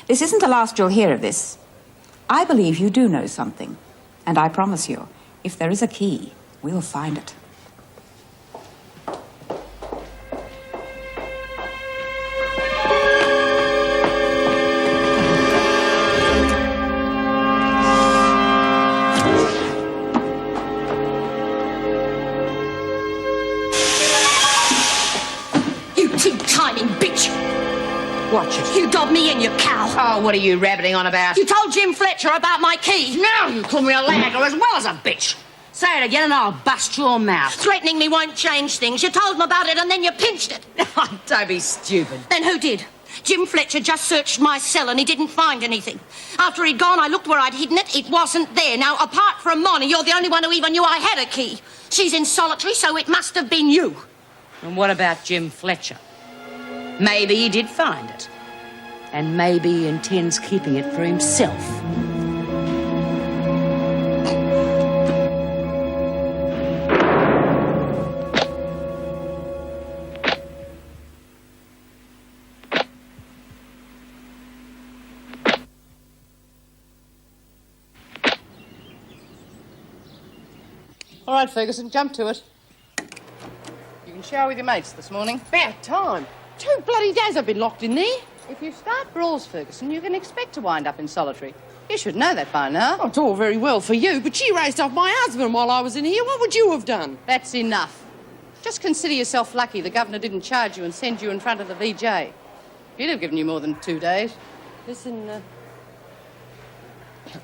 This isn't the last you'll hear of this. I believe you do know something. And I promise you, if there is a key, we'll find it. Watch it. You dobbed me in, you cow. Oh, what are you rabbiting on about? You told Jim Fletcher about my key. Now you call me a lagger as well as a bitch. Say it again and I'll bust your mouth. Threatening me won't change things. You told him about it and then you pinched it. Don't be stupid. Then who did? Jim Fletcher just searched my cell and he didn't find anything. After he'd gone, I looked where I'd hidden it. It wasn't there. Now, apart from Moni, you're the only one who even knew I had a key. She's in solitary, so it must have been you. And what about Jim Fletcher? Maybe he did find it. And maybe he intends keeping it for himself. All right, Ferguson, jump to it. You can shower with your mates this morning. About time. 2 bloody days I've been locked in there. If you start brawls, Ferguson, you can expect to wind up in solitary. You should know that by now. Oh, it's all very well for you, but she raised off my husband while I was in here. What would you have done? That's enough. Just consider yourself lucky the governor didn't charge you and send you in front of the VJ. He'd have given you more than 2 days. Listen,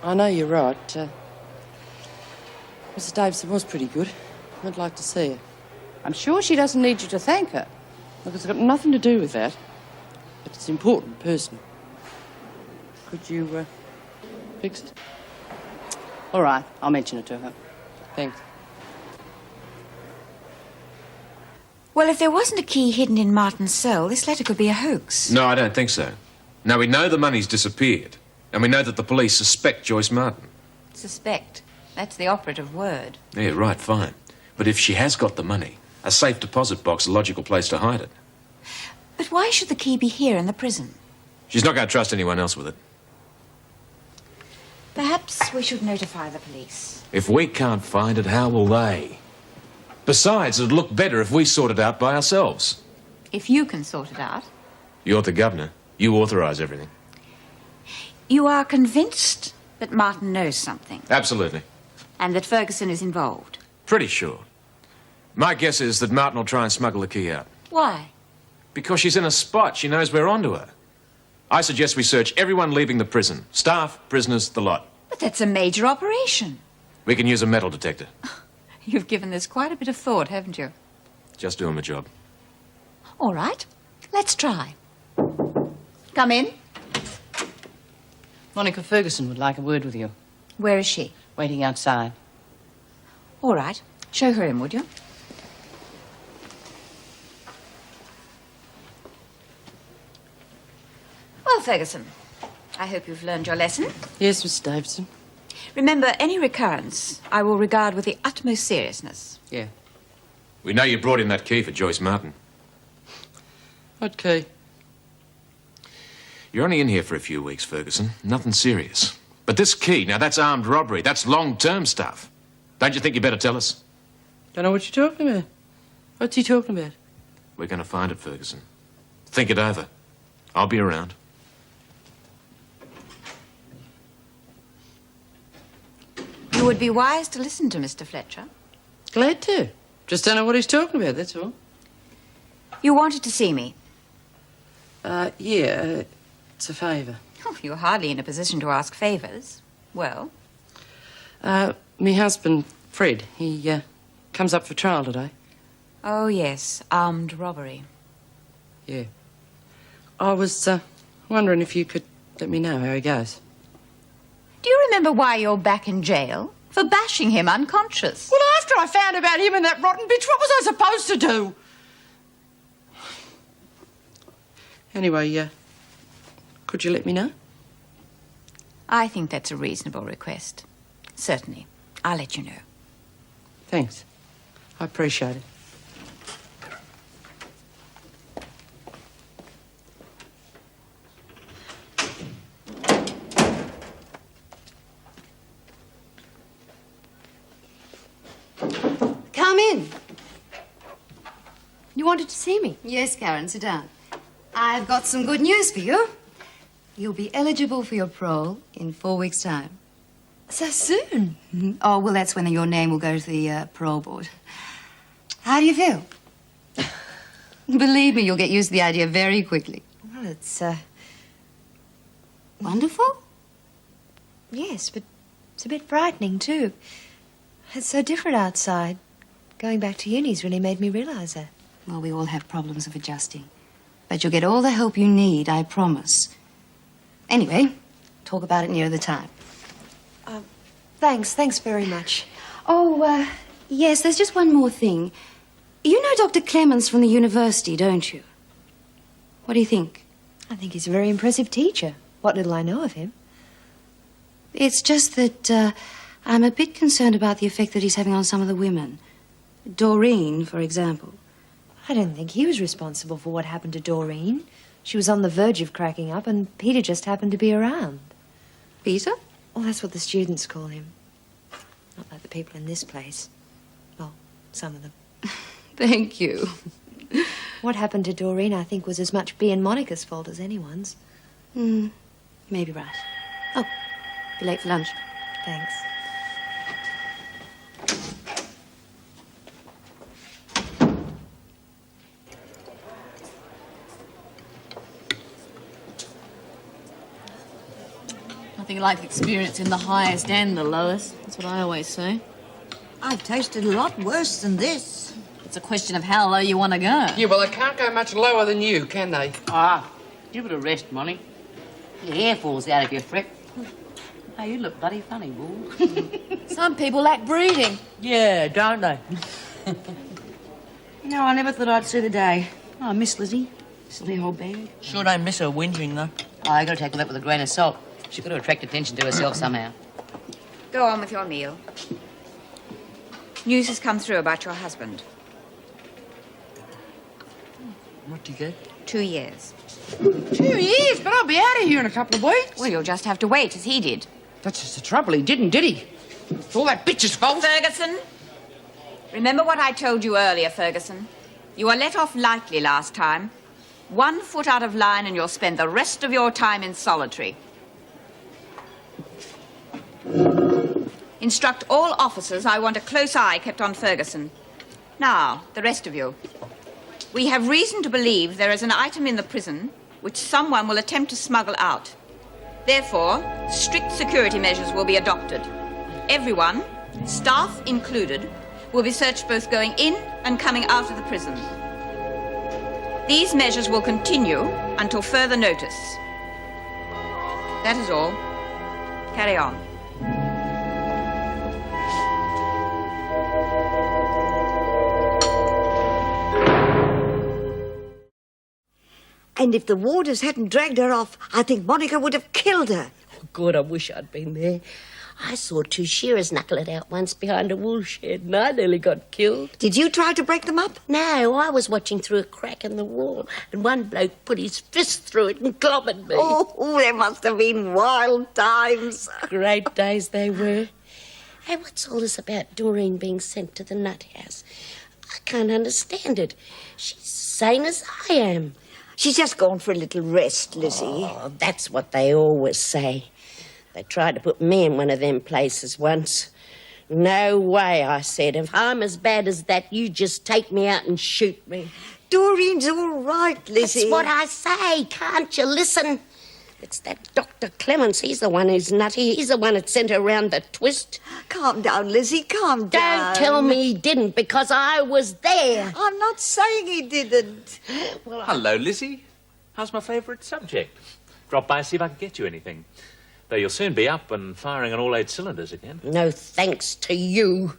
I know you're right. Mrs. Davison was pretty good. I'd like to see her. I'm sure she doesn't need you to thank her. Look, it's got nothing to do with that. But it's important, personally. Could you, fix it? All right, I'll mention it to her. Thanks. Well, if there wasn't a key hidden in Martin's cell, this letter could be a hoax. No, I don't think so. Now, we know the money's disappeared, and we know that the police suspect Joyce Martin. Suspect. That's the operative word. Yeah, right, fine. But if she has got the money, a safe deposit box is a logical place to hide it. But why should the key be here in the prison? She's not going to trust anyone else with it. Perhaps we should notify the police. If we can't find it, how will they? Besides, it'd look better if we sort it out by ourselves. If you can sort it out. You're the governor. You authorise everything. You are convinced that Martin knows something? Absolutely. And that Ferguson is involved? Pretty sure. My guess is that Martin will try and smuggle the key out. Why? Because she's in a spot. She knows we're onto her. I suggest we search everyone leaving the prison. Staff, prisoners, the lot. But that's a major operation. We can use a metal detector. You've given this quite a bit of thought, haven't you? Just doing my job. All right. Let's try. Come in. Monica Ferguson would like a word with you. Where is she? Waiting outside. All right. Show her in, would you? Well, Ferguson, I hope you've learned your lesson. Yes, Miss Davison. Remember, any recurrence I will regard with the utmost seriousness. Yeah. We know you brought in that key for Joyce Martin. What key? You're only in here for a few weeks, Ferguson. Nothing serious. But this key, now that's armed robbery. That's long-term stuff. Don't you think you better tell us? Don't know what you're talking about. What's he talking about? We're going to find it, Ferguson. Think it over. I'll be around. You would be wise to listen to Mr. Fletcher. Glad to. Just don't know what he's talking about, that's all. You wanted to see me. Yeah, it's a favour. Oh, you're hardly in a position to ask favours. Well? Me husband, Fred, he, comes up for trial today. Oh, yes, armed robbery. Yeah. I was, wondering if you could let me know how he goes. Do you remember why you're back in jail? For bashing him unconscious. Well, after I found about him and that rotten bitch, what was I supposed to do? Anyway, could you let me know? I think that's a reasonable request. Certainly. I'll let you know. Thanks. I appreciate it. wanted to see me? Yes, Karen, sit down. I've got some good news for you. You'll be eligible for your parole in 4 weeks' time. So soon? Oh, well, that's when your name will go to the parole board. How do you feel? Believe me, you'll get used to the idea very quickly. Well, it's, Wonderful? yes, but it's a bit frightening, too. It's so different outside. Going back to uni's really made me realise that. Well, we all have problems of adjusting. But you'll get all the help you need, I promise. Anyway, talk about it near the time. Thanks very much. Oh, yes, there's just one more thing. You know Dr. Clemens from the university, don't you? What do you think? I think he's a very impressive teacher. What little I know of him. It's just that I'm a bit concerned about the effect that he's having on some of the women. Doreen, for example. I don't think he was responsible for what happened to Doreen. She was on the verge of cracking up, and Peter just happened to be around. Peter? Well, that's what the students call him. Not like the people in this place. Well, some of them. Thank you. What happened to Doreen, I think, was as much Bea and Monica's fault as anyone's. Maybe right. Oh, be late for lunch. Thanks. Nothing like experiencing the highest and the lowest. That's what I always say. I've tasted a lot worse than this. It's a question of how low you want to go. Yeah, well, they can't go much lower than you, can they? Ah, give it a rest, Molly. Your hair falls out of your fret. Hey, you look bloody funny, Bull. Some people lack breeding. Yeah, don't they? You know, I never thought I'd see the day. Oh, I miss Lizzie. Silly old bag. Sure don't miss her whinging, though. Oh, I gotta take that with a grain of salt. She's got to attract attention to herself somehow. Go on with your meal. News has come through about your husband. What do you get? 2 years. 2 years, but I'll be out of here in a couple of weeks. Well, you'll just have to wait, as he did. That's just the trouble. He didn't, did he? It's all that bitch's fault. Ferguson, remember what I told you earlier, Ferguson. You were let off lightly last time. 1 foot out of line and you'll spend the rest of your time in solitary. Instruct all officers I want a close eye kept on Ferguson. Now, the rest of you. We have reason to believe there is an item in the prison which someone will attempt to smuggle out. Therefore, strict security measures will be adopted. Everyone, staff included, will be searched both going in and coming out of the prison. These measures will continue until further notice. That is all. Carry on. And if the warders hadn't dragged her off, I think Monica would have killed her. Oh, God, I wish I'd been there. I saw 2 shearers knuckle it out once behind a wool shed, and I nearly got killed. Did you try to break them up? No, I was watching through a crack in the wall, and one bloke put his fist through it and clobbered me. Oh, there must have been wild times. Great days they were. Hey, what's all this about Doreen being sent to the nut house? I can't understand it. She's sane as I am. She's just gone for a little rest, Lizzie. Oh, that's what they always say. They tried to put me in one of them places once. No way, I said. If I'm as bad as that, you just take me out and shoot me. Doreen's all right, Lizzie. That's what I say. Can't you listen? It's that Dr. Clemens. He's the one who's nutty. He's the one that sent her round the twist. Calm down, Lizzie, calm down. Don't tell me he didn't, because I was there. I'm not saying he didn't. Well, Hello, Lizzie. How's my favourite subject? Drop by and see if I can get you anything. Though you'll soon be up and firing on all 8 cylinders again. No thanks to you.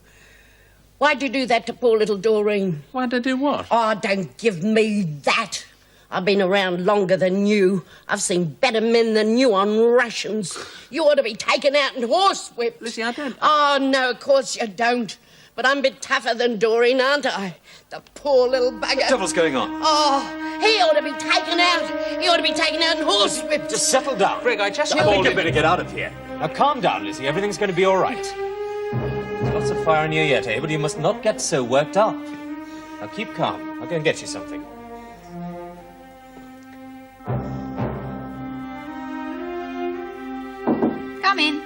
Why'd you do that to poor little Doreen? Why'd I do what? Oh, don't give me that. I've been around longer than you. I've seen better men than you on rations. You ought to be taken out and horsewhipped. Lizzie, I don't... Oh, no, of course you don't. But I'm a bit tougher than Doreen, aren't I? The poor little bugger. What the devil's going on? Oh, he ought to be taken out. He ought to be taken out and horsewhipped. Just settle down. Greg, I just called you. Better get out of here. Now, calm down, Lizzie. Everything's going to be all right. There's lots of fire in you yet, eh? But you must not get so worked up. Now keep calm. I'll go and get you something. Come in.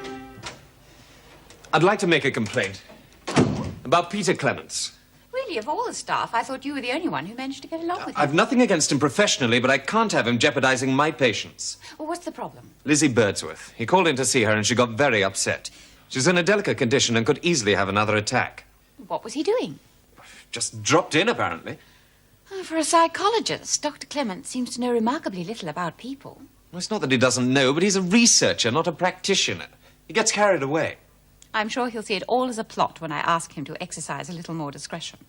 I'd like to make a complaint about Peter Clements. Really, of all the staff, I thought you were the only one who managed to get along with him. I've nothing against him professionally, but I can't have him jeopardizing my patients. Well, what's the problem? Lizzie Birdsworth. He called in to see her and she got very upset. She's in a delicate condition and could easily have another attack. What was he doing? Just dropped in, apparently. Oh, for a psychologist, Dr. Clements seems to know remarkably little about people. Well, it's not that he doesn't know, but he's a researcher, not a practitioner. He gets carried away. I'm sure he'll see it all as a plot when I ask him to exercise a little more discretion.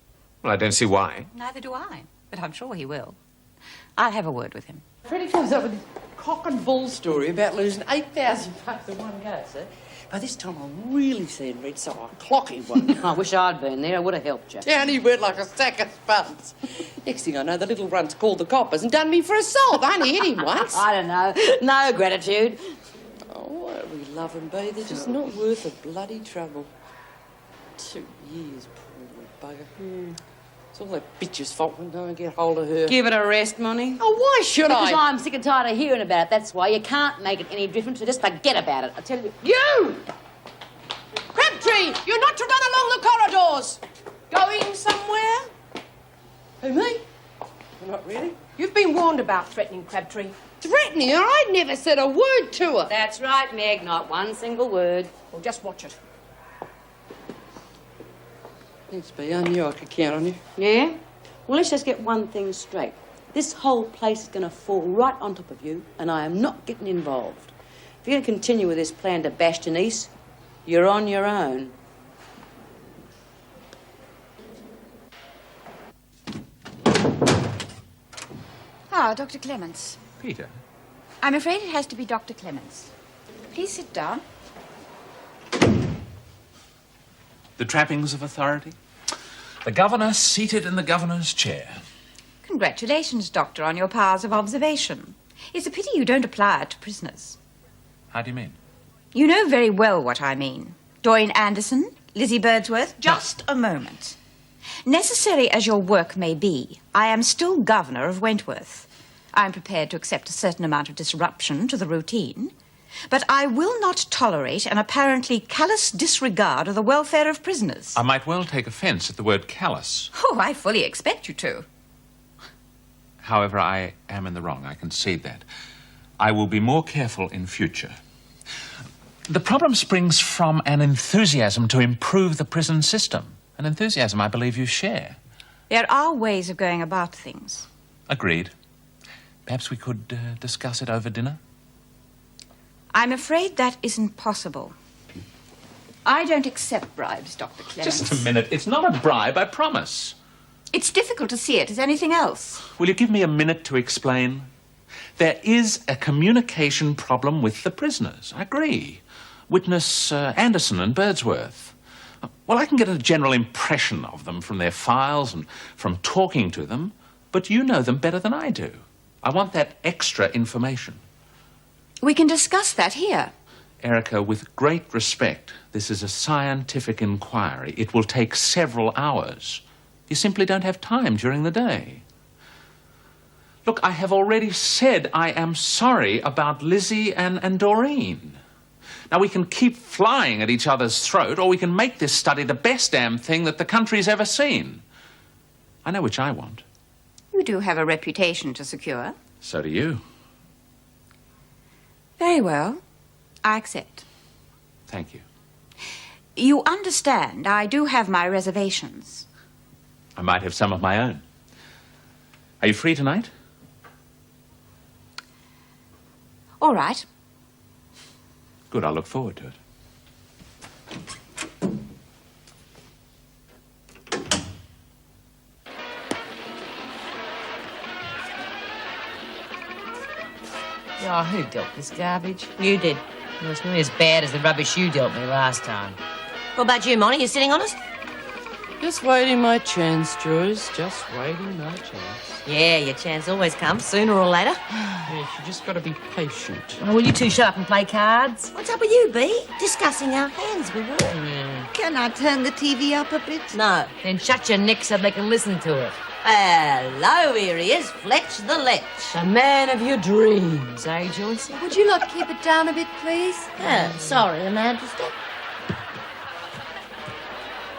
Well, I don't see why. Neither do I, but I'm sure he will. I'll have a word with him. Freddie comes up with this cock and bull story about losing 8,000 bucks in one go, sir. By this time, I'm really seeing red, so I clock him one. I wish I'd been there. I would have helped you. Down he went like a sack of spuds. Next thing I know, the little runt's called the coppers and done me for assault. I only hit him once. I don't know. No gratitude. Oh, why do we love them, B? They're just not worth the bloody trouble. 2 years, poor little bugger. It's all that bitch's fault when no one get hold of her. Give it a rest, Monty. Oh, why should Because I? I'm sick and tired of hearing about it. That's why. You can't make it any different, so just forget about it. I tell you. You! Crabtree, you're not to run along the corridors. Going somewhere? Who, me? Well, not really. You've been warned about threatening Crabtree. Threatening her? I never said a word to her. That's right, Meg. Not one single word. Well, just watch it. Thanks, B. I knew I could count on you. Yeah? Well, let's just get one thing straight. This whole place is going to fall right on top of you, and I am not getting involved. If you're going to continue with this plan to bash Denise, you're on your own. Ah, Dr. Clements. Peter. I'm afraid it has to be Dr. Clements. Please sit down. The trappings of authority? The governor seated in the governor's chair. Congratulations, Doctor, on your powers of observation. It's a pity you don't apply it to prisoners. How do you mean? You know very well what I mean. Doreen Anderson, Lizzie Birdsworth, just a moment. Necessary as your work may be, I am still governor of Wentworth. I am prepared to accept a certain amount of disruption to the routine, but I will not tolerate an apparently callous disregard of the welfare of prisoners. I might well take offence at the word callous. Oh, I fully expect you to. However, I am in the wrong. I concede that. I will be more careful in future. The problem springs from an enthusiasm to improve the prison system. An enthusiasm I believe you share. There are ways of going about things. Agreed. Perhaps we could discuss it over dinner? I'm afraid that isn't possible. I don't accept bribes, Dr. Clements. Just a minute. It's not a bribe, I promise. It's difficult to see it as anything else. Will you give me a minute to explain? There is a communication problem with the prisoners. I agree. Witness Anderson and Birdsworth. Well, I can get a general impression of them from their files and from talking to them, but you know them better than I do. I want that extra information. We can discuss that here. Erica, with great respect, this is a scientific inquiry. It will take several hours. You simply don't have time during the day. Look, I have already said I am sorry about Lizzie and Doreen. Now, we can keep flying at each other's throat, or we can make this study the best damn thing that the country's ever seen. I know which I want. You do have a reputation to secure. So do you. Very well. I accept. Thank you. You understand, I do have my reservations. I might have some of my own. Are you free tonight? All right. Good, I'll look forward to it. Yeah, who dealt this garbage? You did. Well, it's not as bad as the rubbish you dealt me last time. What about you, Monty? You sitting on us? Just waiting my chance, Joyce. Just waiting my chance. Yeah, your chance always comes, sooner or later. Yes, you just got to be patient. Oh, will you two shut up and play cards? What's up with you, B? Discussing our hands, we were. Yeah. Can I turn the TV up a bit? No. Then shut your neck so they can listen to it. Hello, here he is, Fletch the Lech. The man of your dreams, eh, Joyce? Would you lot keep it down a bit, please? Sorry, Her Majesty.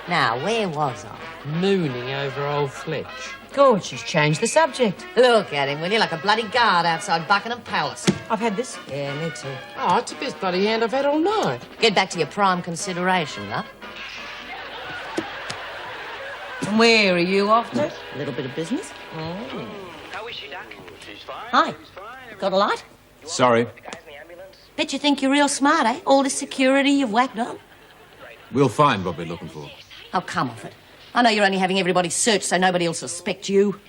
Now, where was I? Mooning over old Fletch. God, she's changed the subject. Look at him, will you, like a bloody guard outside Buckingham Palace. I've had this. Yeah, me too. Oh, it's the best bloody hand I've had all night. Get back to your prime consideration, love. And where are you off to? A little bit of business. How is she, Duck? She's fine. Hi. Got a light? Sorry. Bet you think you're real smart, eh? All this security you've whacked on. We'll find what we're looking for. Oh, come off it. I know you're only having everybody searched so nobody will suspect you.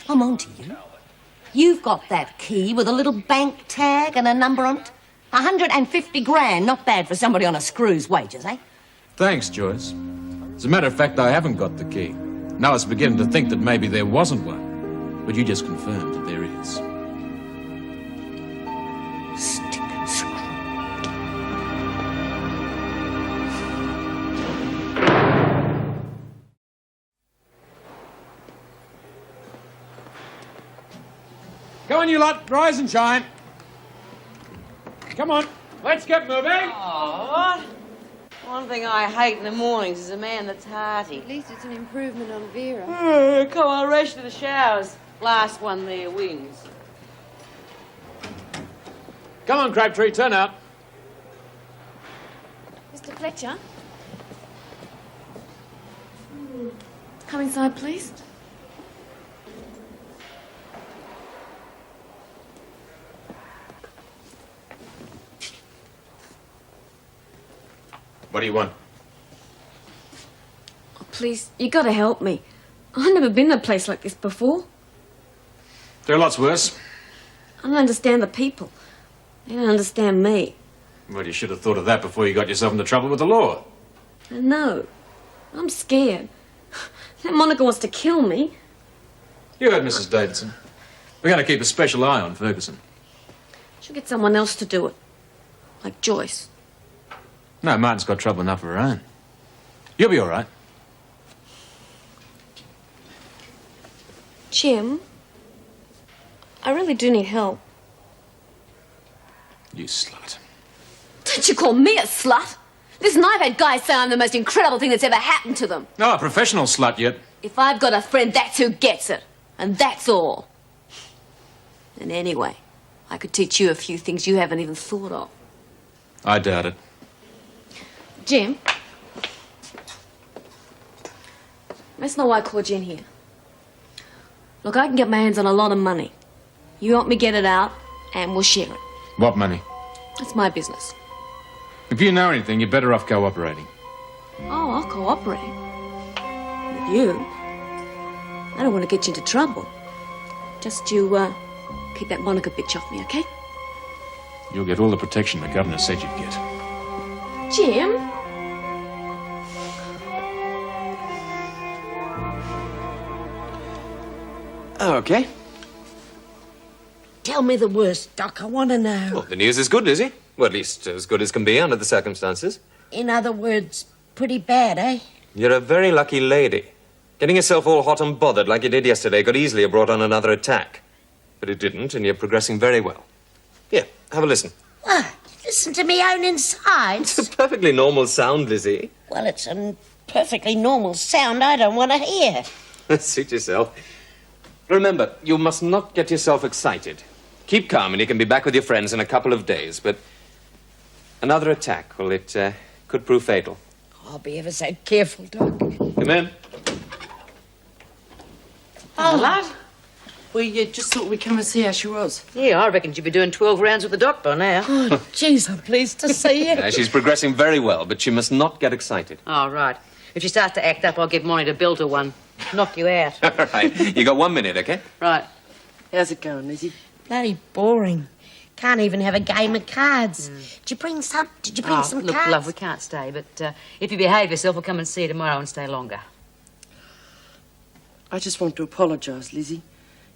I'm on to you. You've got that key with a little bank tag and a number on it. 150 grand, not bad for somebody on a screw's wages, eh? Thanks, Joyce. As a matter of fact, I haven't got the key. Now I was beginning to think that maybe there wasn't one. But you just confirmed that there is. Stick and screw. Come on, you lot. Rise and shine. Come on. Let's get moving. Oh, what? One thing I hate in the mornings is a man that's hearty. At least it's an improvement on Vera. Come on, rush to the showers. Last one there wins. Come on, Crabtree, turn out. Mr. Fletcher? Come inside, please. What do you want? Oh, please, you gotta help me. I've never been in a place like this before. There are lots worse. I don't understand the people. They don't understand me. Well, you should have thought of that before you got yourself into trouble with the law. I know. I'm scared. That Monica wants to kill me. You heard Mrs. Davidson. We're going to keep a special eye on Ferguson. She'll get someone else to do it. Like Joyce. No, Martin's got trouble enough of her own. You'll be all right. Jim, I really do need help. You slut. Don't you call me a slut? Listen, I've had guys say I'm the most incredible thing that's ever happened to them. No, a professional slut yet. If I've got a friend, that's who gets it. And that's all. And anyway, I could teach you a few things you haven't even thought of. I doubt it. Jim, that's not why I called you in here. Look, I can get my hands on a lot of money. You help me get it out, and we'll share it. What money? It's my business. If you know anything, you're better off cooperating. Oh, I'll cooperate. With you. I don't want to get you into trouble. Just you, keep that Monica bitch off me, okay? You'll get all the protection the governor said you'd get. Jim? Okay. Tell me the worst, Doc. I want to know. Well, the news is good, Lizzie. Well, at least as good as can be under the circumstances. In other words, pretty bad, eh? You're a very lucky lady. Getting yourself all hot and bothered like you did yesterday could easily have brought on another attack. But it didn't, and you're progressing very well. Here, have a listen. What? Listen to me own insides? It's a perfectly normal sound, Lizzie. Well, it's a perfectly normal sound I don't want to hear. Suit yourself. Remember, you must not get yourself excited. Keep calm and you can be back with your friends in a couple of days, but another attack, well, it could prove fatal. I'll be ever so careful, Doc. Come in. Oh, lad. We just thought we'd come and see how she was. Yeah, I reckoned you'd be doing 12 rounds with the doc by now. Oh, jeez, I'm pleased to see you. She's progressing very well, but she must not get excited. Oh, right. If she starts to act up, I'll give Monty to build her one. Knock you out. All right. You got 1 minute, okay? Right. How's it going, Lizzie? Bloody boring. Can't even have a game of cards. Did you bring some Look, cards? love, we can't stay, but if you behave yourself, we'll come and see you tomorrow and stay longer. I just want to apologise, Lizzie.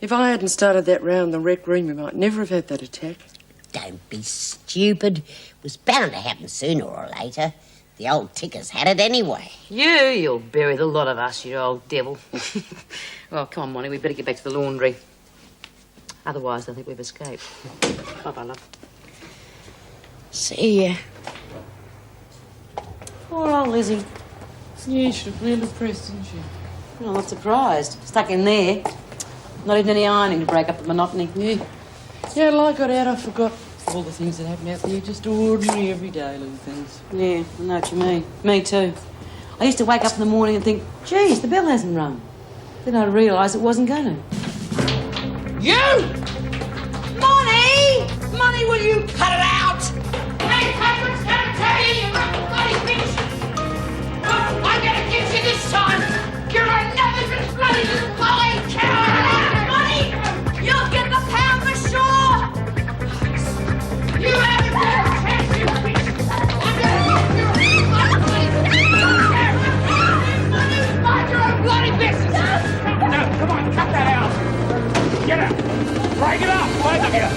If I hadn't started that round in the rec room, we might never have had that attack. Don't be stupid. It was bound to happen sooner or later. The old ticker's had it anyway. You'll bury the lot of us, you old devil. Well, come on, Monty, we'd better get back to the laundry. Otherwise, they'll think we've escaped. Bye-bye, love. See ya. Poor old Lizzie. Yeah, she looked real depressed, didn't she? Oh, I'm not surprised. Stuck in there. Not even any ironing to break up the monotony. Yeah. Yeah, till I got out, I forgot all the things that happen out there. Just ordinary, everyday little things. Yeah, I know what you mean. Me too. I used to wake up in the morning and think, geez, the bell hasn't rung. Then I realised it wasn't going to. You! Money! Money, will you cut it out? Hey, Patrick's gonna tell you, you bloody bitch! Oh, I'm gonna get you this time! You're another bloody little lying coward! Money! You'll get the pound for sure! You haven't got a chance, you bitch! I'm gonna get you mind your own bloody business! No, come on, cut that out! Get it! Break it up, both of you!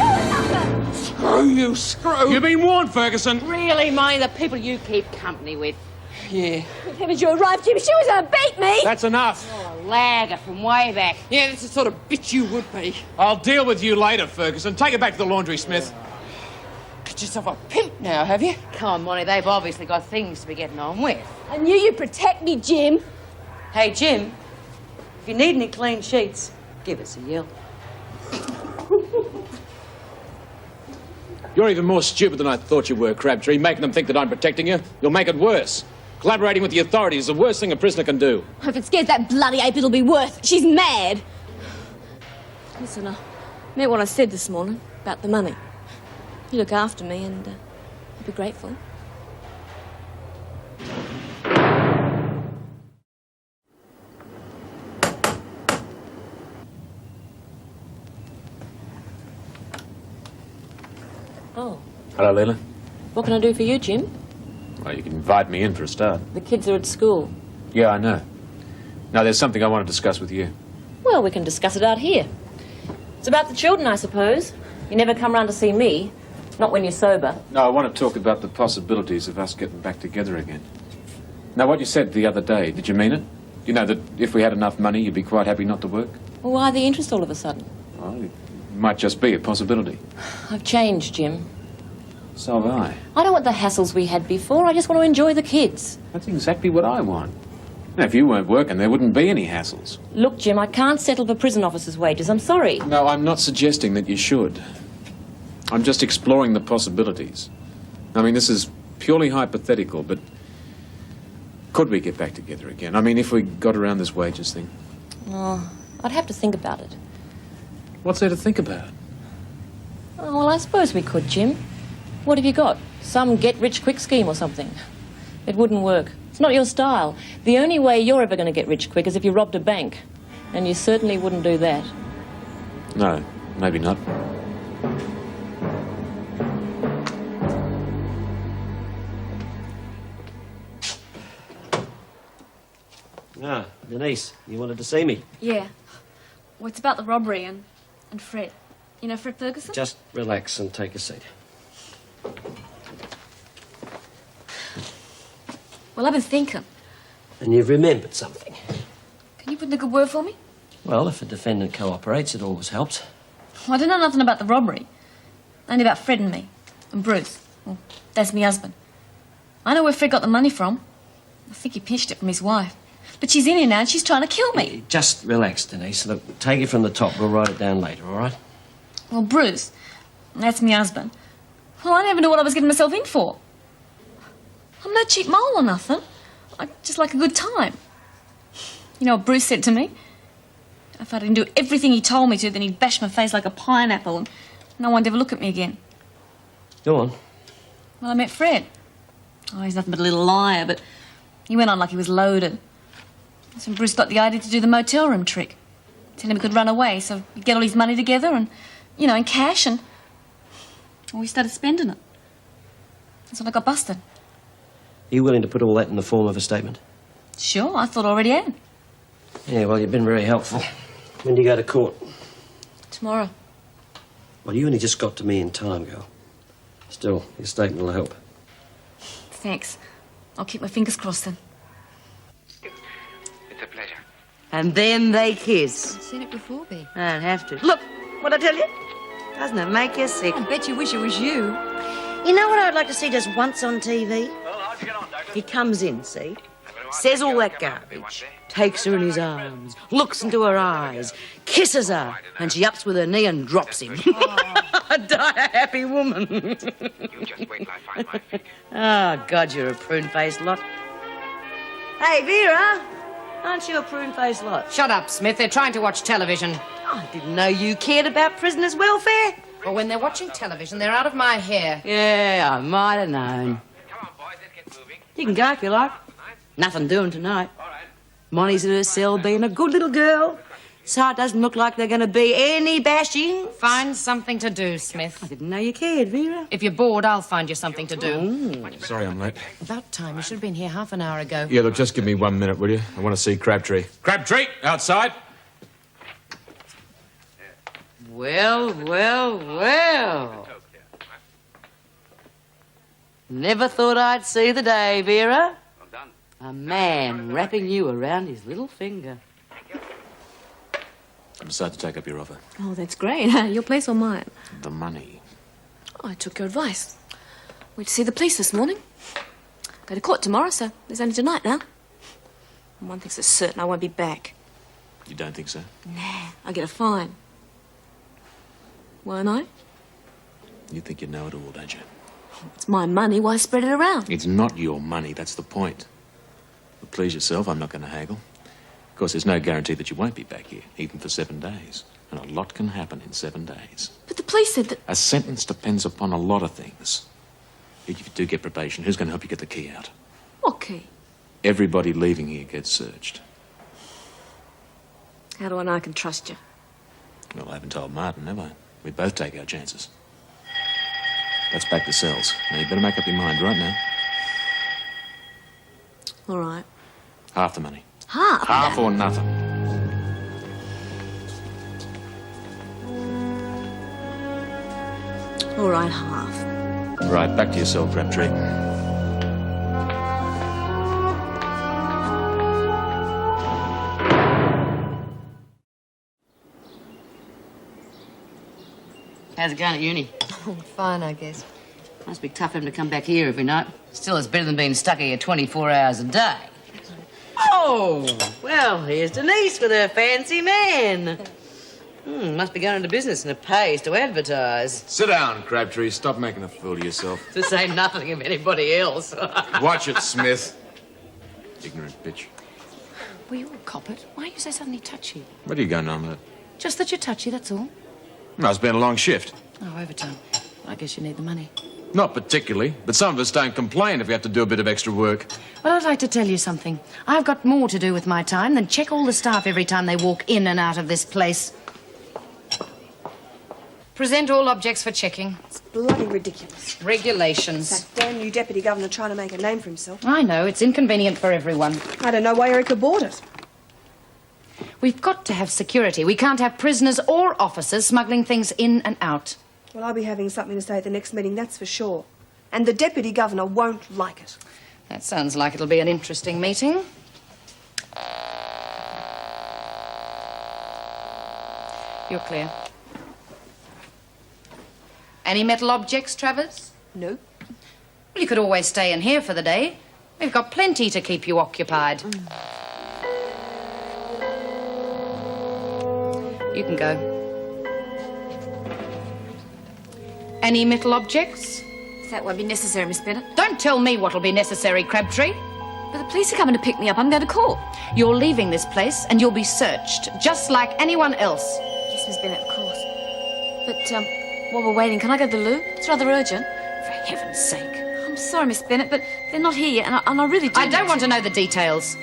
Screw you, screw! You've been warned, Ferguson. Really, Monty, the people you keep company with. Yeah. Haven't you arrived, Jim? She was gonna beat me! That's enough. Oh, lagger from way back. Yeah, that's the sort of bitch you would be. I'll deal with you later, Ferguson. Take it back to the laundry, Smith. Got yourself a pimp now, have you? Come on, Monty, they've obviously got things to be getting on with. I knew you'd protect me, Jim. Hey, Jim, if you need any clean sheets, give us a yell. You're even more stupid than I thought you were, Crabtree, making them think that I'm protecting you. You'll make it worse. Collaborating with the authorities is the worst thing a prisoner can do. If it scares that bloody ape, it'll be worse. She's mad. Listen, I meant what I said this morning about the money. You look after me and I'll be grateful. Oh, Hello, Leila. what can I do for you, Jim? Well, you can invite me in for a start. The kids are at school. Yeah, I know. Now, there's something I want to discuss with you. Well, we can discuss it out here. It's about the children, I suppose. You never come round to see me. Not when you're sober. No, I want to talk about the possibilities of us getting back together again. Now, what you said the other day, did you mean it? You know, that if we had enough money, you'd be quite happy not to work? Well, why the interest all of a sudden? Well, it might just be a possibility. I've changed, Jim. So have I. I don't want the hassles we had before. I just want to enjoy the kids. That's exactly what I want. Now, if you weren't working, there wouldn't be any hassles. Look, Jim, I can't settle for prison officers' wages. I'm sorry. No, I'm not suggesting that you should. I'm just exploring the possibilities. I mean, this is purely hypothetical, but could we get back together again? I mean, if we got around this wages thing. Oh, I'd have to think about it. What's there to think about? Oh, well, I suppose we could, Jim. What have you got? Some get-rich-quick scheme or something? It wouldn't work. It's not your style. The only way you're ever going to get rich quick is if you robbed a bank. And you certainly wouldn't do that. No, maybe not. Ah, Denise, you wanted to see me. Yeah. Well, it's about the robbery and Fred. You know Fred Ferguson? Just relax and take a seat. Well, I've been thinking. And you've remembered something. Can you put in a good word for me? Well, if a defendant cooperates, it always helps. Well, I don't know nothing about the robbery. Only about Fred and me. And Bruce. Well, that's me husband. I know where Fred got the money from. I think he pinched it from his wife. But she's in here now and she's trying to kill me. Just relax, Denise. Look, take it from the top. We'll write it down later, all right? Well, Bruce, that's me husband. Well, I never knew what I was getting myself in for. I'm no cheap mole or nothing. I just like a good time. You know what Bruce said to me? If I didn't do everything he told me to, then he'd bash my face like a pineapple and no one'd ever look at me again. Go on. Well, I met Fred. Oh, he's nothing but a little liar, but he went on like he was loaded. That's when Bruce got the idea to do the motel room trick. Tell him he could run away, so he'd get all his money together and, you know, in cash, and well, he started spending it. That's when I got busted. Are you willing to put all that in the form of a statement? Sure, I thought I already had. Yeah, well, you've been very helpful. When do you go to court? Tomorrow. Well, you only just got to me in time, girl. Still, your statement will help. Thanks. I'll keep my fingers crossed then. It's a pleasure. And then they kiss. I've seen it before, Bea. I don't have to. Look, what I tell you? Doesn't it make you sick? I bet you wish it was you. You know what I'd like to see just once on TV? Well, how'd you get on, Douglas? He comes in, see? Says all that garbage, takes her in his arms, looks into her eyes, kisses her, and she ups with her knee and drops him. I die a happy woman. You just wait till I find my figure. Oh, God, you're a prune-faced lot. Hey, Vera, aren't you a prune-faced lot? Shut up, Smith. They're trying to watch television. I didn't know you cared about prisoners' welfare. Well, when they're watching television, they're out of my hair. Yeah, I might have known. Come on, boys, let's get moving. You can go if you like. Nothing doing tonight. Monty's in her cell being a good little girl. So it doesn't look like they're going to be any bashing. Find something to do, Smith. I didn't know you cared, Vera. If you're bored, I'll find you something to do. Sorry I'm late. About time. You should have been here half an hour ago. Yeah, look, just give me 1 minute, will you? I want to see Crabtree. Crabtree, outside. Well, well, well. Never thought I'd see the day, Vera. Well done. A man wrapping you around his little finger. I'm decided to take up your offer. Oh, that's great. Your place or mine? The money. Oh, I took your advice. Went to see the police this morning. Go to court tomorrow, so there's only tonight now. And one thing's for certain, I won't be back. You don't think so? Nah, I'll get a fine. Won't I? You think you know it all, don't you? It's my money, why spread it around? It's not your money, that's the point. But please yourself, I'm not going to haggle. Of course, there's no guarantee that you won't be back here, even for 7 days. And a lot can happen in 7 days. But the police said that... A sentence depends upon a lot of things. If you do get probation, who's going to help you get the key out? What key? Everybody leaving here gets searched. How do I know I can trust you? Well, I haven't told Martin, have I? We both take our chances. That's back to cells. Now, you better make up your mind right now. All right. Half the money. Half? Half or nothing. All right, half. Right, back to your cell, Crabtree. How's it going at uni? Oh, fine, I guess. Must be tough for him to come back here every night. Still, it's better than being stuck here 24 hours a day. Oh, well, here's Denise with her fancy man. Must be going into business and it pays to advertise. Sit down, Crabtree. Stop making a fool of yourself. To say nothing of anybody else. Watch it, Smith. Ignorant bitch. Well, you're a coppet. Why are you so suddenly touchy? What are you going on with? Just that you're touchy, that's all. No, it's been a long shift. Oh, overtime. I guess you need the money. Not particularly, but some of us don't complain if we have to do a bit of extra work. Well, I'd like to tell you something. I've got more to do with my time than check all the staff every time they walk in and out of this place. Present all objects for checking. It's bloody ridiculous. Regulations. That damn new deputy governor trying to make a name for himself. I know, it's inconvenient for everyone. I don't know why Erica bought it. We've got to have security. We can't have prisoners or officers smuggling things in and out. Well, I'll be having something to say at the next meeting, that's for sure. And the deputy governor won't like it. That sounds like it'll be an interesting meeting. You're clear. Any metal objects, Travers? No. Well, you could always stay in here for the day. We've got plenty to keep you occupied. You can go. Any metal objects? That won't be necessary, Miss Bennett. Don't tell me what'll be necessary, Crabtree. But the police are coming to pick me up. I'm going to court. You're leaving this place and you'll be searched, just like anyone else. Yes, Miss Bennett, of course. But, while we're waiting, can I go to the loo? It's rather urgent. For heaven's sake. I'm sorry, Miss Bennett, but they're not here yet, and I really do. I don't want to know the details.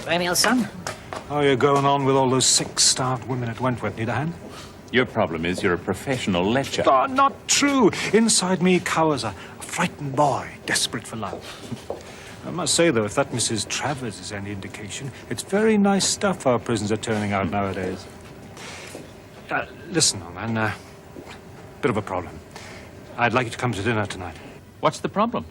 Anything else, son? How are you going on with all those sick, starved women at Wentworth? Need a hand? Your problem is you're a professional lecher. Oh, not true. Inside me cowers a frightened boy, desperate for love. I must say, though, if that Mrs. Travers is any indication, it's very nice stuff our prisons are turning out nowadays. Listen, old man, bit of a problem. I'd like you to come to dinner tonight. What's the problem?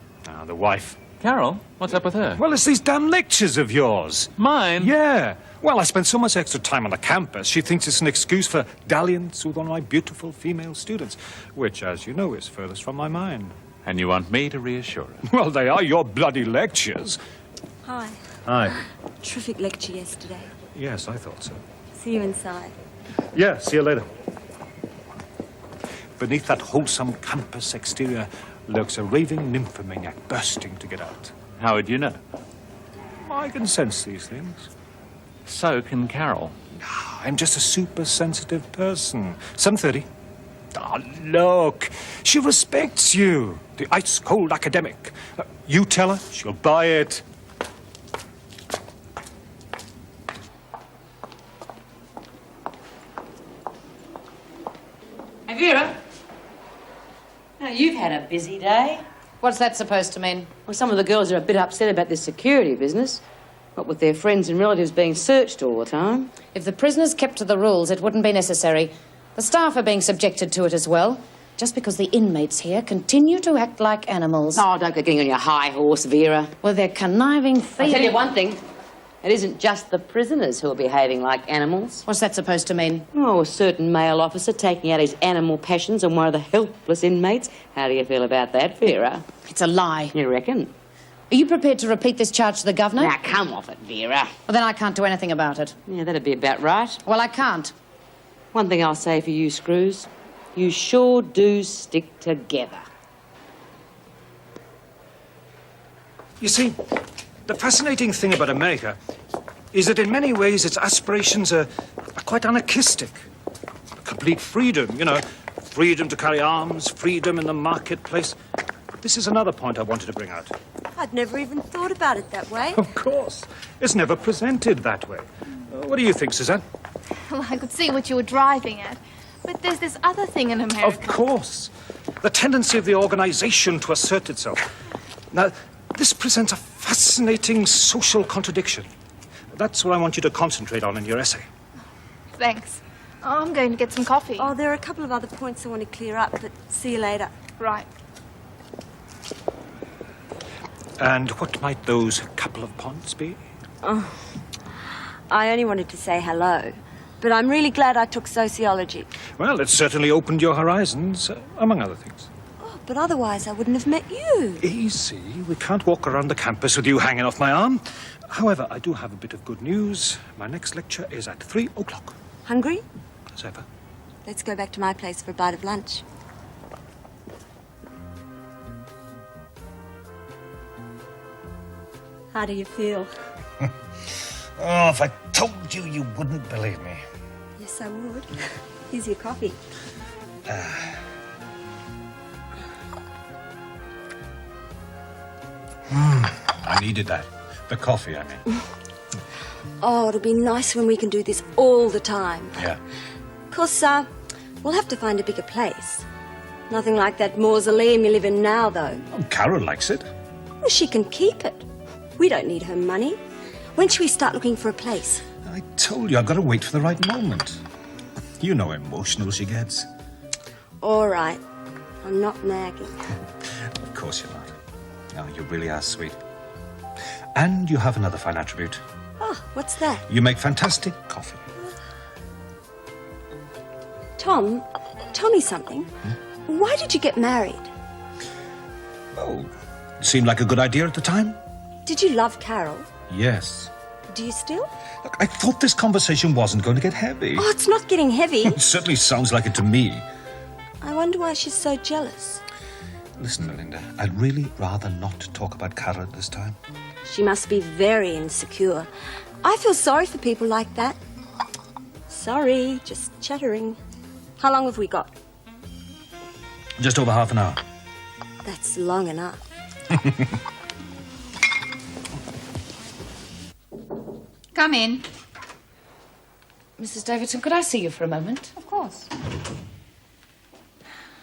The wife. Carol? What's up with her? Well, it's these damn lectures of yours. Mine? Yeah. Well, I spend so much extra time on the campus, she thinks it's an excuse for dalliance with one of my beautiful female students, which, as you know, is furthest from my mind. And you want me to reassure her? Well, they are your bloody lectures. Hi. Hi. Terrific lecture yesterday. Yes, I thought so. See you inside. Yeah, see you later. Beneath that wholesome campus exterior lurks a raving nymphomaniac bursting to get out. How would you know? I can sense these things. So can Carol. I'm just a super-sensitive person. 7:30. Ah, look. She respects you. The ice-cold academic. You tell her, she'll buy it. Hey, Vera. Now, you've had a busy day. What's that supposed to mean? Well, some of the girls are a bit upset about this security business. What with their friends and relatives being searched all the time. If the prisoners kept to the rules, it wouldn't be necessary. The staff are being subjected to it as well, just because the inmates here continue to act like animals. Oh, don't go getting on your high horse, Vera. Well, they're conniving thieves. I'll tell you one thing. It isn't just the prisoners who are behaving like animals. What's that supposed to mean? Oh, a certain male officer taking out his animal passions on one of the helpless inmates. How do you feel about that, Vera? It's a lie. You reckon? Are you prepared to repeat this charge to the governor? Now, come off it, Vera. Well, then I can't do anything about it. Yeah, that'd be about right. Well, I can't. One thing I'll say for you, Screws. You sure do stick together. You see, the fascinating thing about America is that in many ways its aspirations are quite anarchistic. Complete freedom, you know, freedom to carry arms, freedom in the marketplace. This is another point I wanted to bring out. I'd never even thought about it that way. Of course. It's never presented that way. What do you think, Suzanne? Well, I could see what you were driving at. But there's this other thing in America. Of course. The tendency of the organization to assert itself. Now, this presents a fascinating social contradiction. That's what I want you to concentrate on in your essay. Thanks. Oh, I'm going to get some coffee. Oh, there are a couple of other points I want to clear up, but see you later. Right. And what might those couple of points be? Oh, I only wanted to say hello, but I'm really glad I took sociology. Well, it certainly opened your horizons, among other things. Oh, but otherwise I wouldn't have met you. Easy. We can't walk around the campus with you hanging off my arm. However, I do have a bit of good news. My next lecture is at 3 o'clock. Hungry? As ever. Let's go back to my place for a bite of lunch. How do you feel? Oh, if I told you, you wouldn't believe me. Yes, I would. Here's your coffee. I needed that. The coffee, I mean. Oh, it'll be nice when we can do this all the time. Yeah. Of course, we'll have to find a bigger place. Nothing like that mausoleum you live in now, though. Oh, Carol likes it. Well, she can keep it. We don't need her money. When should we start looking for a place? I told you, I've got to wait for the right moment. You know how emotional she gets. All right. I'm not nagging. Of course you're not. No, you really are sweet. And you have another fine attribute. Oh, what's that? You make fantastic coffee. Tom, tell me something. Why did you get married? Oh, it seemed like a good idea at the time. Did you love Carol? Yes. Do you still? Look, I thought this conversation wasn't going to get heavy. Oh, it's not getting heavy. It certainly sounds like it to me. I wonder why she's so jealous. Listen, Melinda, I'd really rather not talk about Carol at this time. She must be very insecure. I feel sorry for people like that. Sorry, just chattering. How long have we got? Just over half an hour. That's long enough. Come in. Mrs. Davidson, could I see you for a moment? Of course.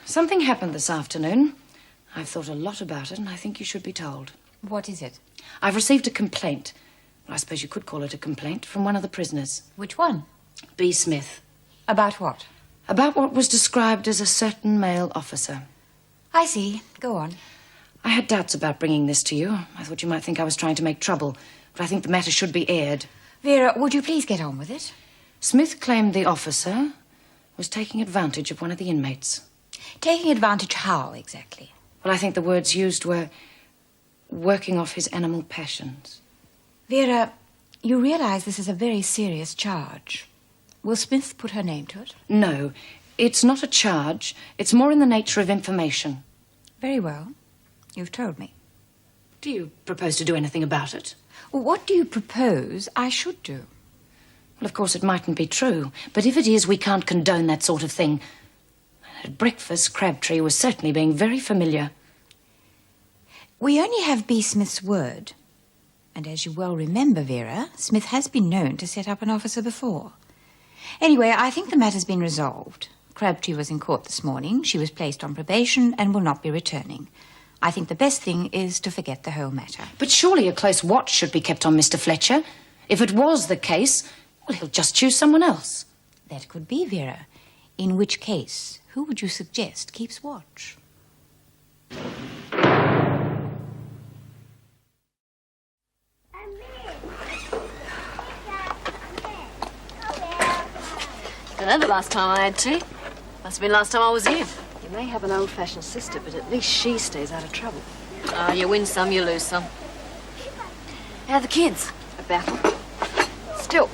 Something happened this afternoon. I've thought a lot about it, and I think you should be told. What is it? I've received a complaint. Well, I suppose you could call it a complaint from one of the prisoners. Which one? B. Smith. About what? About what was described as a certain male officer. I see. Go on. I had doubts about bringing this to you. I thought you might think I was trying to make trouble, but I think the matter should be aired. Vera, would you please get on with it? Smith claimed the officer was taking advantage of one of the inmates. Taking advantage how, exactly? Well, I think the words used were working off his animal passions. Vera, you realize this is a very serious charge. Will Smith put her name to it? No, it's not a charge. It's more in the nature of information. Very well. You've told me. Do you propose to do anything about it? Well, what do you propose I should do? Well, of course, it mightn't be true, but if it is, we can't condone that sort of thing. At breakfast, Crabtree was certainly being very familiar. We only have B. Smith's word. And as you well remember, Vera, Smith has been known to set up an officer before. Anyway, I think the matter's been resolved. Crabtree was in court this morning. She was placed on probation and will not be returning. I think the best thing is to forget the whole matter. But surely a close watch should be kept on Mr. Fletcher. If it was the case, well, he'll just choose someone else. That could be, Vera. In which case, who would you suggest keeps watch? Don't know the last time I had tea. Must have been last time I was here. You may have an old-fashioned sister, but at least she stays out of trouble. Ah, you win some, you lose some. How are the kids? A battle. Still,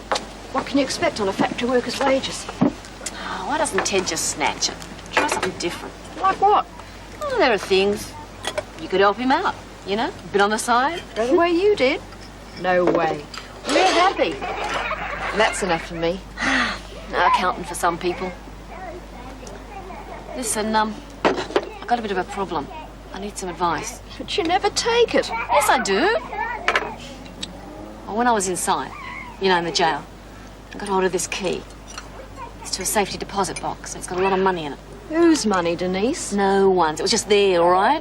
what can you expect on a factory worker's wages? Oh, why doesn't Ted just snatch it? Try something different. Like what? Oh, there are things. You could help him out, you know? A bit on the side. Go the way you did? No way. We're happy. That's enough for me. No accounting for some people. Listen, I've got a bit of a problem. I need some advice. But you never take it. Yes, I do. Well, when I was inside, you know, in the jail, I got hold of this key. It's to a safety deposit box, and it's got a lot of money in it. Whose money, Denise? No one's. It was just there, all right?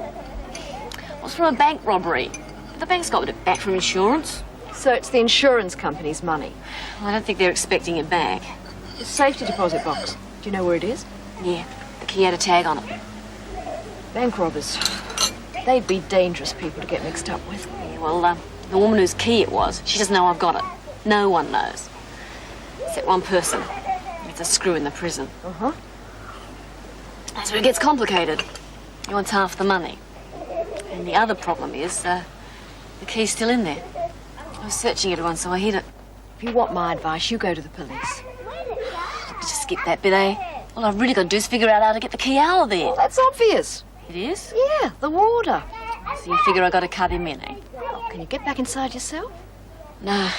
It was from a bank robbery. The bank's got it back from insurance. So it's the insurance company's money? Well, I don't think they're expecting it back. The safety deposit box. Do you know where it is? Yeah, the key had a tag on it. Bank robbers. They'd be dangerous people to get mixed up with. Yeah, well, the woman whose key it was, she doesn't know I've got it. No one knows. Except one person. It's a screw in the prison. Uh-huh. That's where it gets complicated. He wants half the money. And the other problem is, the key's still in there. I was searching it once, so I hid it. If you want my advice, you go to the police. Just skip that bit, eh? All I've really got to do is figure out how to get the key out of there. Well, that's obvious. It is? Yeah, the warder. So you figure I got to cut him in, eh? Oh, can you get back inside yourself? No.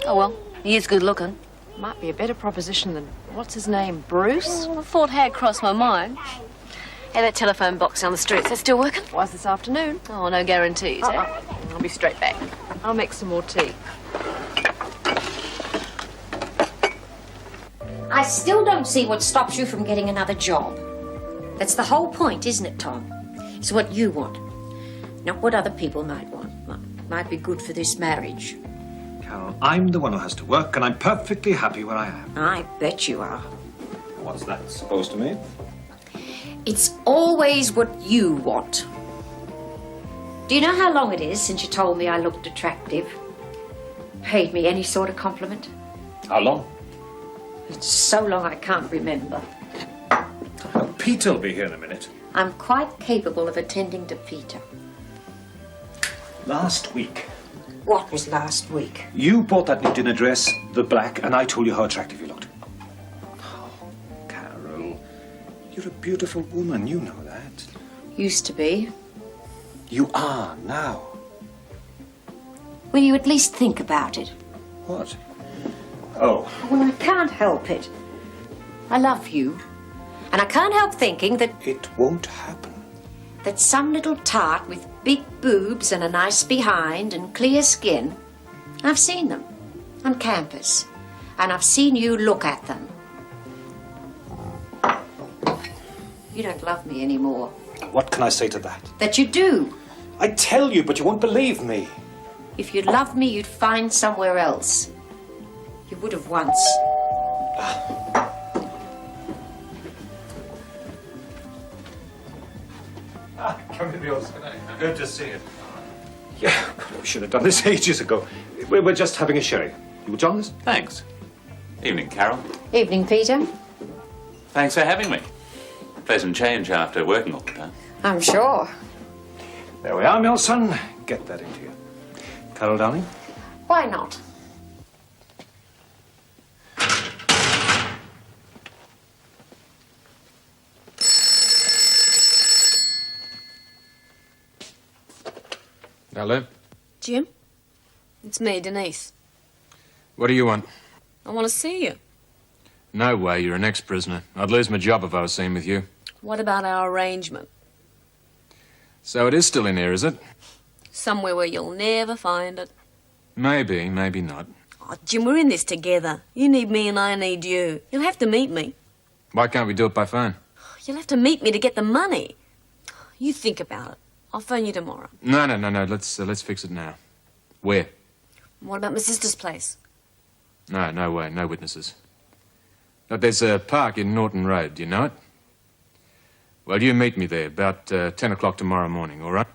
Oh, well, he is good looking. Might be a better proposition than, what's his name, Bruce? Well, the thought had crossed my mind. Hey, that telephone box down the street, is that still working? Was this afternoon. Oh, no guarantees, eh? I'll be straight back. I'll make some more tea. I still don't see what stops you from getting another job. That's the whole point, isn't it, Tom? It's what you want, not what other people might want. Might be good for this marriage. Carol, I'm the one who has to work, and I'm perfectly happy where I am. I bet you are. What's that supposed to mean? It's always what you want. Do you know how long it is since you told me I looked attractive? Paid me any sort of compliment? How long? It's so long I can't remember. Peter'll be here in a minute. I'm quite capable of attending to Peter. Last week, What was last week? you bought that new dinner dress, the black, and I told you how attractive you looked. Oh, Carol, you're a beautiful woman, you know that. Used to be. You are now. Will you at least think about it? What? Oh, Well, I can't help it. I love you. And I can't help thinking that it won't happen. that some little tart with big boobs and a nice behind and clear skin, I've seen them on campus, and I've seen you look at them. You don't love me anymore. What can I say to that? That you do. I tell you, but you won't believe me. If you'd loved me, you'd find somewhere else. You would have once. Come in, Rose. Good to see you. Yeah, we should have done this ages ago. We're just having a sherry. You join us? Thanks. Evening, Carol. Evening, Peter. Thanks for having me. Pleasant change after working all the time. I'm sure. There we are, my old son. Get that into you. Carol, darling. Why not? Hello? Jim? It's me, Denise. What do you want? I want to see you. No way, you're an ex-prisoner. I'd lose my job if I was seen with you. What about our arrangement? So it is still in here, is it? Somewhere where you'll never find it. Maybe, maybe not. Oh, Jim, we're in this together. You need me and I need you. You'll have to meet me. Why can't we do it by phone? You'll have to meet me to get the money. You think about it. I'll phone you tomorrow. No. Let's fix it now. Where? What about my sister's place? No way. No witnesses. Look, there's a park in Norton Road. Do you know it? Well, you meet me there about 10 o'clock tomorrow morning, all right?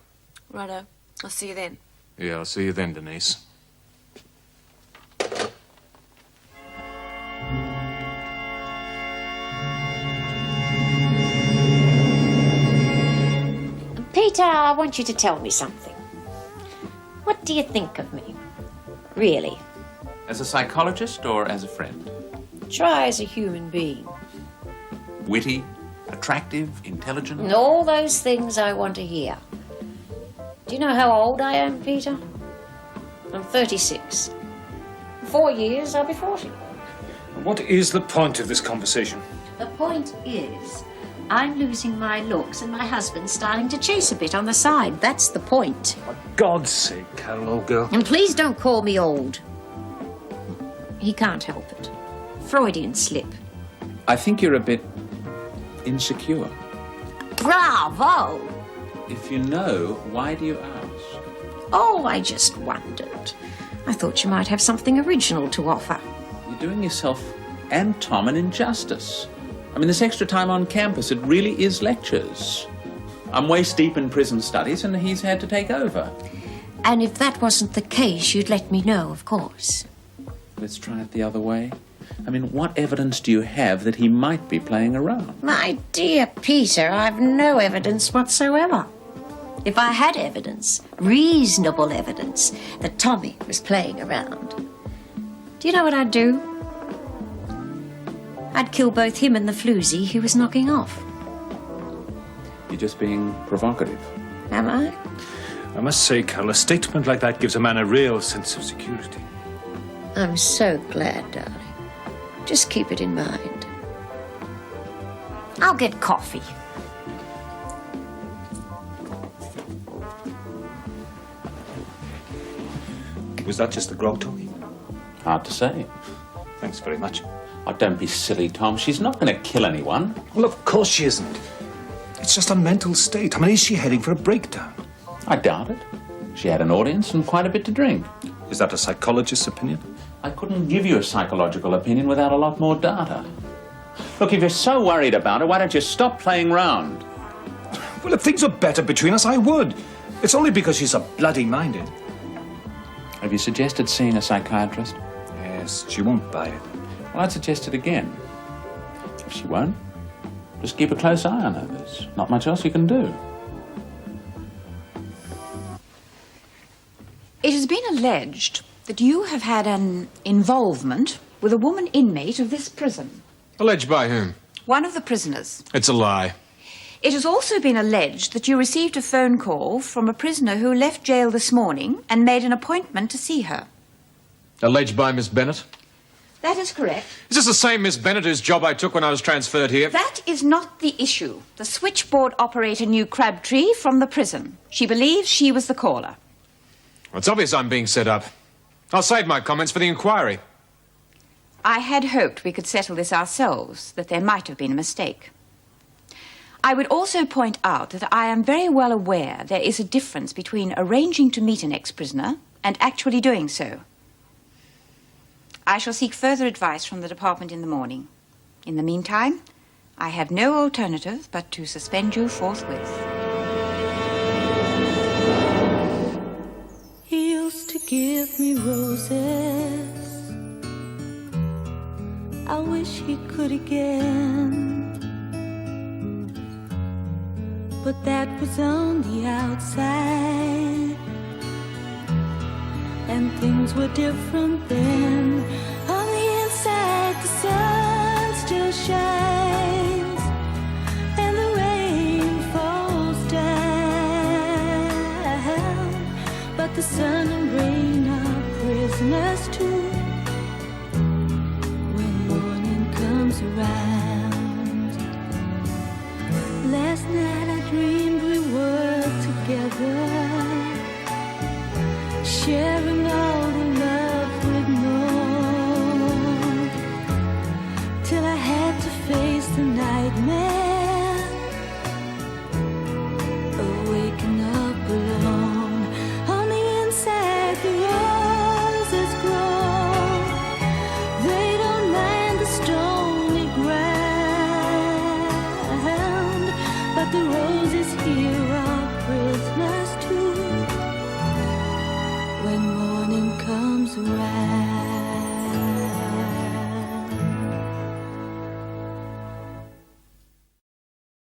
Righto. I'll see you then. Yeah, I'll see you then, Denise. Peter, I want you to tell me something. What do you think of me? Really? As a psychologist or as a friend? Try as a human being. Witty, attractive, intelligent? And all those things I want to hear. Do you know how old I am, Peter? I'm 36. In 4 years, I'll be 40. What is the point of this conversation? The point is, I'm losing my looks and my husband's starting to chase a bit on the side. That's the point. For God's sake, Carol, old girl. And please don't call me old. He can't help it. Freudian slip. I think you're a bit insecure. Bravo! If you know, why do you ask? Oh, I just wondered. I thought you might have something original to offer. You're doing yourself and Tom an injustice. I mean, this extra time on campus, it really is lectures. I'm waist deep in prison studies and he's had to take over. And if that wasn't the case, you'd let me know, of course. Let's try it the other way. I mean, what evidence do you have that he might be playing around? My dear Peter, I've no evidence whatsoever. If I had evidence, reasonable evidence, that Tommy was playing around, do you know what I'd do? I'd kill both him and the floozy he was knocking off. You're just being provocative. Am I? I must say, Carol, a statement like that gives a man a real sense of security. I'm so glad, darling. Just keep it in mind. I'll get coffee. Was that just the grog talking? Hard to say. Thanks very much. Oh, don't be silly, Tom. She's not going to kill anyone. Well, of course she isn't. It's just a mental state. I mean, is she heading for a breakdown? I doubt it. She had an audience and quite a bit to drink. Is that a psychologist's opinion? I couldn't give you a psychological opinion without a lot more data. Look, if you're so worried about her, why don't you stop playing round? Well, if things were better between us, I would. It's only because she's so bloody minded. Have you suggested seeing a psychiatrist? Yes, she won't buy it. Well, I'd suggest it again. If she won't, just keep a close eye on her. There's not much else you can do. It has been alleged that you have had an involvement with a woman inmate of this prison. Alleged by whom? One of the prisoners. It's a lie. It has also been alleged that you received a phone call from a prisoner who left jail this morning and made an appointment to see her. Alleged by Miss Bennett? That is correct. Is this the same Miss Bennett whose job I took when I was transferred here? That is not the issue. The switchboard operator knew Crabtree from the prison. She believes she was the caller. Well, it's obvious I'm being set up. I'll save my comments for the inquiry. I had hoped we could settle this ourselves, that there might have been a mistake. I would also point out that I am very well aware there is a difference between arranging to meet an ex-prisoner and actually doing so. I shall seek further advice from the department in the morning. In the meantime, I have no alternative but to suspend you forthwith. He used to give me roses. I wish he could again. But that was on the outside, and things were different then. On the inside, the sun still shines, and the rain falls down. But the sun and rain are prisoners too when morning comes around. Last night I dreamed we were together, sharing all the love we'd known, till I had to face the nightmare of waking up alone. On the inside the roses grow, they don't mind the stony ground, but the roses here are prisoners too when morning comes around.